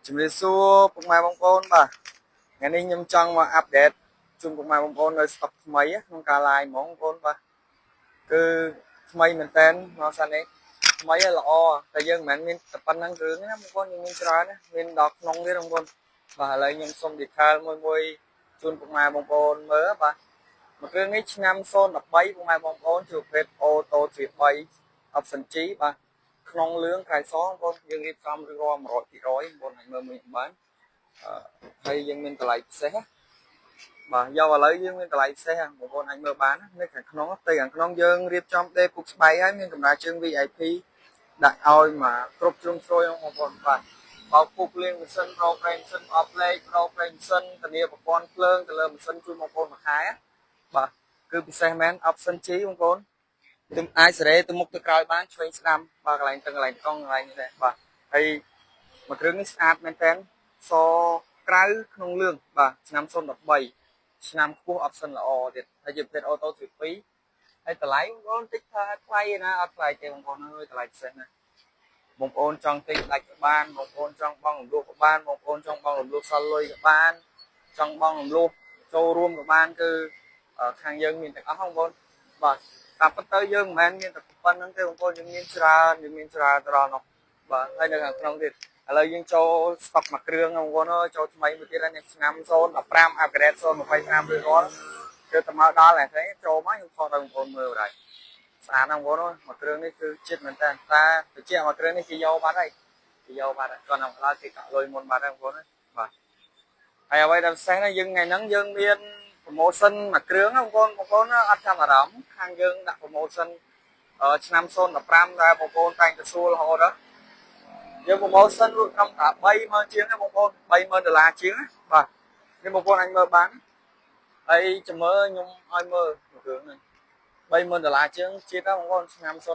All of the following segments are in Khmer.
ជំរាបសួរពុកម៉ែបងប្អូនបាទថ្ងៃនេះខ្ញុំចង់មកអាប់ដេតជូនពុកម៉ែបងប្អូននៅស្តុកថ្មីក្នុងការ live ហ្មងបងប្អូនបាទគឺថ្មីមែនតើមកសិននេះថ្មីល្អតែយើងមិនមែនមានតែប៉ុណ្្នឹងរឿងណាបងប្អូនយើងមានច្រើនណាមានដល់ក្នុងទៀតបងប្អូនបាទឥឡូវខ្ញុំសុំ detail មួយជូនពុកម៉ែបងប្អូនមើលបាទមួយគ្រឿងនេះឆ្នាំ013ពុកម៉ែបងប្អូនជាប្រភេទ Auto 3 Option G បាទក្នុងលឿងក្រៃសបងប្អូនយើងរៀបចំរួចរាល់ 100% បងប្អូនអាចមើលមើលបានហើយយើងមានតម្លៃពិសេសបាទយកឥឡូវយើងមានតម្លៃពិសេសបងប្អូនអាចមើលបាននៅខាងក្នុងផ្ទៃខាងក្នុងយើងរៀបចំដេពុកស្បែកហើយមានកម្រាលជើង VIP ដាក់ឲ្យមកគ្រប់ជ្រុងជ្រោយបងប្អូនបាទបោកពុកលាងម៉ាស៊ីនប្រោប្រែងម៉ាស៊ីនអបលេខប្រោប្រែងម៉ាស៊ីនធានាប្រព័ន្ធភ្លើងទៅលើម៉ាស៊ីនជូនបងប្អូនមួយខែបាទគឺពិសេសមែន Option G បងប្អូនទើបអាចសេរីទៅមុខទៅក្រោយបានឆ្វេងស្ដាំបាទកន្លែងទឹកកន្លែងកង់កន្លែងនេះដែរបាទហើយមួយគ្រឿងនេះស្អាតមែនតើសក្រៅក្នុងលឿងបាទឆ្នាំ013ឆ្នាំខ្ពស់ option ល្អទៀតហើយជាប្រភេទ auto 2ហើយតម្លៃបងប្អូនតិចថាថ្លៃណាអត់ថ្លៃទេបងប្អូនអើយតម្លៃពិសេសណាបងប្អូនចង់ទិញដាច់ក៏បានបងប្អូនចង់បង់រំលោះក៏បានបងប្អូនចង់បង់រំលោះសល់លុយក៏បានចង់បង់រំលោះចូលរួមក៏បានគឺខាងយើងមានទាំងអស់បងប្អូនបាទតាមពិតទៅយើងមិនមែនមានតែប៉ុណ្្នឹងទេបងប្អូនយើងមានច្រើនទៅដល់នោះបាទហើយនៅខាងក្នុងទៀតឥឡូវយើងចូលស្តុកមួយគ្រឿងបងប្អូនអើយចូលថ្មីមួយទៀតហើយឆ្នាំ015 upgrade 025ឬរាល់គឺទៅមកដល់ហើយចូលមកខ្ញុំថតឲ្យបងប្អូនមើលបាទស្អាតណាស់បងប្អូនមួយគ្រឿងនេះគឺចិត្តមែនតើតែតិចមួយគ្រឿងនេះគេយកបាត់ហើយគេយកបាត់ហើយគាត់នឹងឡើងគេកាក់លុយមុនបាត់ហើយបងប្អូនបាទហើយអ្វីដែលពិសេសណាយើងថ្ងៃហ្នឹងយើងមាន promotion មួយគ្រឿងបងប្អូនអត់ចាំអារម្មណ៍ខាងយើងដាក់ promotion ឆ្នាំ015ដែលបងប្អូនតែងតែសួររហូតដល់យើង promotion លក់ត្រឹមតែ30000ជាងណាបងប្អូន$30000ជាងណាបាទនេះបងប្អូនអាចមើលបានហើយចាំមើលខ្ញុំឲ្យមើលមួយគ្រឿងនេះ$30000ជាងជាតិណាបងប្អូនឆ្នាំ015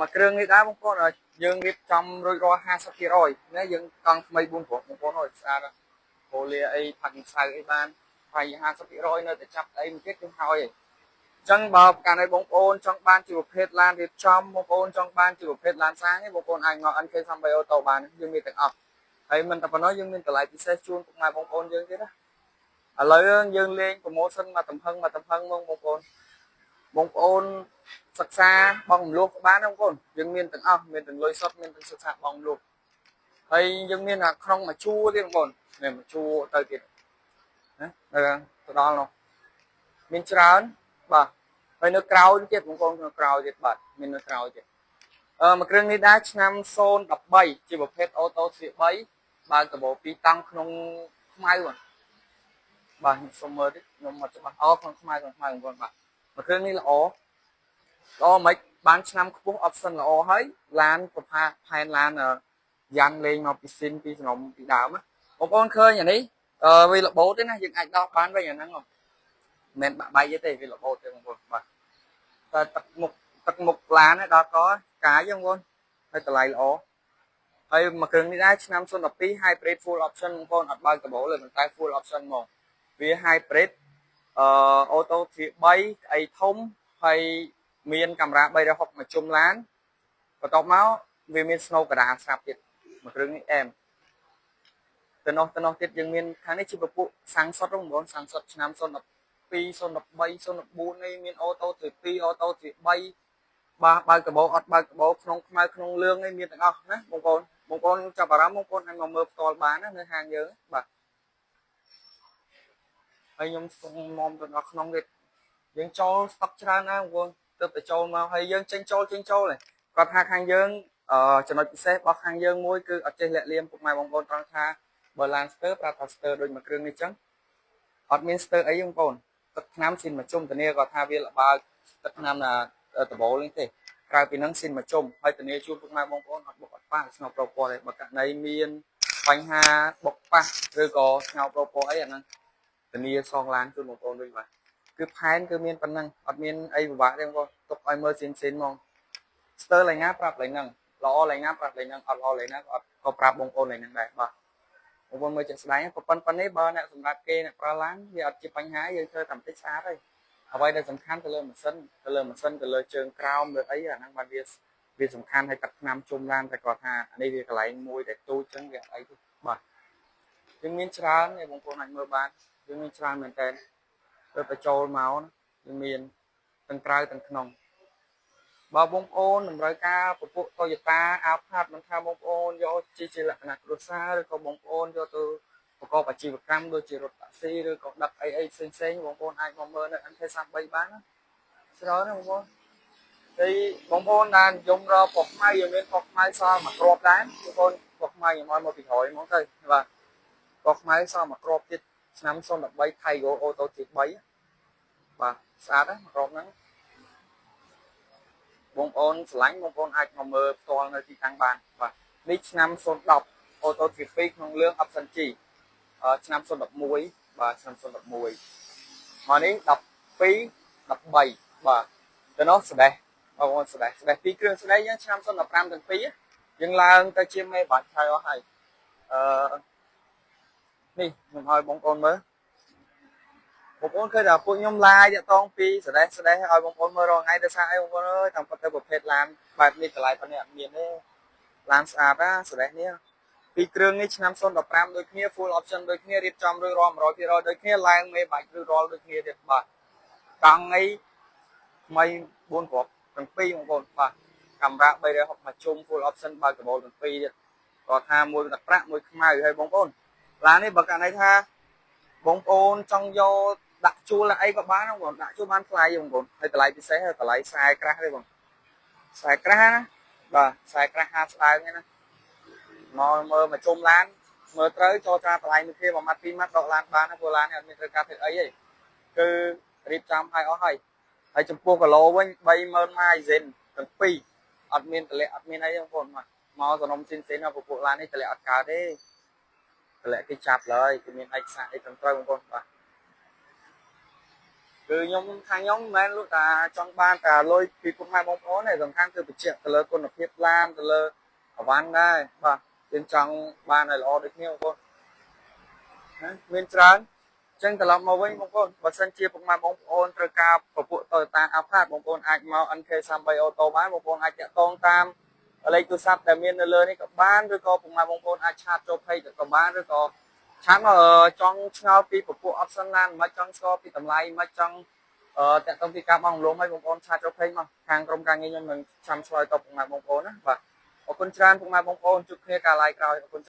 មួយគ្រឿងនេះដែរបងប្អូនយើងរៀបចំរួចរាល់ 50% ណាយើងកង់ថ្មី4ព្រោះបងប្អូនអើយស្អាតប៉ូលីអីផាត់ម្សៅអីបានហើយ 50% នៅតែចាប់អីមួយទៀតគឺហើយអញ្ចឹងបើប្រកាន់ឲ្យបងប្អូនចង់បានជីវភាពឡានរៀបចំបងប្អូនចង់បានជីវភាពឡានសាងបងប្អូនអាចមក NK33 Auto បានយើងមានទាំងអស់ហើយមិនតែប៉ុណ្ណោះយើងមានតម្លៃពិសេសជូនពុកម៉ែបងប្អូនយើងទៀតណាឥឡូវយើងលេង promotion មកទំហឹងបងប្អូនសិក្សាបងរំលោះបានបងប្អូនយើងមានទាំងអស់មានទាំងលុយសុទ្ធមានទាំងសិក្សាបងរំលោះហើយយើងមានក្នុងមួយជួរទៀតបងប្អូននេះមួយជួរទៅទៀតណាទៅដល់នោះមានច្រើនបាទហើយនៅក្រោយទៀតបងប្អូននៅក្រោយទៀតបាទមាននៅក្រោយទៀតមួយគ្រឿងនេះដែរឆ្នាំ013ជាប្រភេទ auto 3បើកដប2តង់ក្នុងខ្មៅបាទខ្ញុំសុំមើលតិចខ្ញុំមកច្បាស់ក្នុងខ្មៅបងប្អូនបាទមួយគ្រឿងនេះល្អមិនបានឆ្នាំខ្ពស់ option ល្អហើយឡានប្រផាផែនឡានយ៉ាងលេងមកពីស៊ីនពីសំណុំពីដើមបងប្អូនឃើញអានេះវារបូតទេណាយើងអាចដោះបានវិញអាហ្នឹងមិនមែនបាក់បែកទេវារបូតទេបងប្អូនបាទតែទឹកមុខឡានដល់កកាយបងប្អូនហើយតម្លៃល្អហើយមួយគ្រឿងនេះដែរឆ្នាំ012 hybrid full option បងប្អូនអត់បើកដបលើប៉ុន្តែ full option មកវា hybrid auto 3ក្អីធំហើយមានកាមេរ៉ា360មួយជុំឡានបន្ទាប់មកវាមាន snow កដាលស្រាប់ទៀតមួយគ្រឿងនេះអែមទៅនោះទៀតយើងមានខាងនេះជាពពួកសាំងសុតបងប្អូនសាំងសុតឆ្នាំ012 013 014នេះមានអូតូ2អូតូ3បាទបើកដបអត់បើកដបក្នុងខ្មៅក្នុងលឿងនេះមានទាំងអស់ណាបងប្អូនចាប់អារម្មណ៍បងប្អូនអាចមកមើលផ្ទាល់បានណានៅហាងយើងបាទហើយខ្ញុំសូមមុំទៅដល់ក្នុងទៀតយើងចូលស្តុកច្រើនណាបងប្អូនទើបតែចូលមកហើយយើងចេញចូលគាត់ថាខាងយើងចំណុចពិសេសរបស់ខាងយើងមួយគឺអត់ចេះលាក់លៀមពុកម៉ែបងប្អូនត្រង់ថាបើឡានស្ទើប្រាប់ថាស្ទើដូចមួយគ្រឿងនេះចឹងអត់មានស្ទើអីបងប្អូនទឹកថ្នាំស៊ីនមកជុំធានាគាត់ថាវាល្បើកទឹកថ្នាំដបូលនេះទេក្រៅពីហ្នឹងស៊ីនមកជុំហើយធានាជួបពុកម៉ែបងប្អូនអត់បុកអត់ប៉ះស្ងោប្រព័ន្ធទេបើករណីមានបញ្ហាបុកប៉ះឬក៏ស្ងោប្រព័ន្ធអីអាហ្នឹងធានាសងឡានជូនបងប្អូនវិញបាទគឺផែនគឺមានប៉ុណ្ណឹងអត់មានអីពិបាកទេបងប្អូនទុកឲ្យមើលស៊ីនហ្មងស្ទើឡើងណាប្រាប់ឡើងហ្នឹងល្អឡើងណាប្រាប់ឡើងហ្នឹងអត់ល្អឡើងណាក៏ប្រាប់បងប្អូនឡើងហ្នឹងដែរបាទបងប្អូនមើលជាក់ស្ដែងប៉ុណ្ណេះបើអ្នកសម្រាប់គេអ្នកប្រើឡានវាអត់ជាបញ្ហាយើងធ្វើតែបន្តិចស្អាតហើយអ្វីដែលសំខាន់ទៅលើម៉ាស៊ីនទៅលើជើងក្រោមលើអីអាហ្នឹងបានវា វាសំខាន់ឲ្យកាត់ឆ្នាំជុំឡានតែគាត់ថានេះវាកន្លែងមួយដែលទូចចឹងវាអីទេបាទយើងមានច្រើនឯងបងប្អូនអាចមើលបានយើងមានច្រើនមែនតើទៅបញ្ចូលមកយើងមានទាំងក្រៅទាំងក្នុងបើបងប្អូនតម្រូវការពពួក Toyota Alphard មិនថាបងប្អូនយកជាលក្ខណៈគ្រួសារឬក៏បងប្អូនយកទៅប្រកបអាជីវកម្មដូចជារថតាក់ស៊ីឬក៏ដឹកអីផ្សេងបងប្អូនអាចមកមើលនៅ NK33 បានណាច្រើនណាបងប្អូនហើយបងប្អូនដែលនិយមរកពណ៌ខ្មៅយើងមានពណ៌ខ្មៅសល់មួយគ្រាប់ដែរបងប្អូនពណ៌ខ្មៅខ្ញុំឲ្យមកពីក្រោយហ្មងទៅបាទពណ៌ខ្មៅសល់មួយគ្រាប់ទៀតឆ្នាំ013 Tigo Auto T3 បាទស្អាតណាមួយគ្រាប់ហ្នឹងបងប្អូនឆ្លាញ់បងប្អូនអាចមកមើលផ្ទាល់នៅទីតាំងបានបាទនេះឆ្នាំ010 Auto T2 ក្នុងលឿង Option G ឆ្នាំ011បាទឆ្នាំ011មកនេះ12 13បាទទៅនោះស្ដេះបងប្អូនស្ដេះពីគ្រឿងស្ដេះយើងឆ្នាំ015ទាំងពីរយើងឡើងទៅជាមេបាច់ហើយអស់ហើយនេះខ្ញុំឲ្យបងប្អូនមើលបងប្អូនឃើញថាពួកខ្ញុំឡាយតាក់តងពីស្ដេះឲ្យបងប្អូនមើលរងថ្ងៃទៅសារអីបងប្អូនអើយតាមពិតទៅប្រភេទឡានបែបនេះកន្លែងប៉ុណ្នេះអត់មានទេឡានស្អាតណាស្ដេះនេះពីគ្រឿងនេះឆ្នាំ015ដូចគ្នា full option ដូចគ្នារៀបចំរួចរាល់ 100% ដូចគ្នាឡើងមេបាច់ឬរាល់ដូចគ្នាទៀតបាទកង់អីថ្មី4គ្រាប់ទាំងពីរបងប្អូនបាទកាមេរ៉ា360មកជុំ full option បើកកាបូលទាំងពីរទៀតគាត់ថាមួយទឹកប្រាក់មួយខ្មៅហើយបងប្អូនឡាននេះបើករណីថាបងប្អូនចង់យកដាក់ជួលអីក៏បានបងប្អូនដាក់ជួលបានថ្លៃបងប្អូនហើយតម្លៃពិសេសតម្លៃខ្សែក្រាស់ទេបងខ្សែក្រាស់ណាបាទខ្សែក្រាស់ហាស្ដើងហ្នឹងណាមកមើលមកជុំឡានមើលត្រូវចូលត្រាតម្លៃមួយគ្នាមួយម៉ាត់ពីរម៉ាត់ដកឡានបានណាព្រោះឡាននេះអត់មានត្រូវការធ្វើអីទេគឺរៀបចំឲ្យអស់ហើយចំពោះគីឡូវិញ30000ម៉ាយសិនទាំងពីរអត់មានតម្លាក់អត់មានអីទេបងប្អូនមកសំណុំស៊ីនឲ្យពពួកឡាននេះតម្លាក់អត់កើតទេតម្លាក់គេចាប់ឡើយគេមានឯកសារអីត្រឹមត្រូវបងប្អូនបាទគឺខ្ញុំខាងខ្ញុំមិនមែនលោកតាចង់បានតែលុយពីពុកម៉ែបងប្អូនទេសំខាន់គឺបញ្ជាក់ទៅលើគុណភាពឡានទៅលើអវ៉ាន់ដែរបាទយើងចង់បានឲ្យល្អដូចគ្នាបងប្អូនណាមានច្រើនចឹងត្រឡប់មកវិញបងប្អូនបើសិនជាពុកម៉ែបងប្អូនត្រូវការពពួក Toyota Alphard បងប្អូនអាចមក NK33 Auto បានបងប្អូនអាចតាក់ទងតាមលេខទូរស័ព្ទដែលមាននៅលើនេះក៏បានឬក៏ពុកម៉ែបងប្អូនអាចឆាតចូល page ក៏បានឬក៏ឆាតមកចង់ឆ្ងល់ពីពពួក option ណាមិនចង់ស្គាល់ពីតម្លៃមិនចង់តាក់ទងពីការបងរំលោភឲ្យបងប្អូនឆាតចូល page មកខាងក្រុមការងារខ្ញុំនឹងចាំឆ្លើយតបពុកម៉ែបងប្អូនណាបាទអរគុណច្រើនពុកម៉ែបងប្អូនជួបគ្នាកាលឡាយក្រោយអរគុណ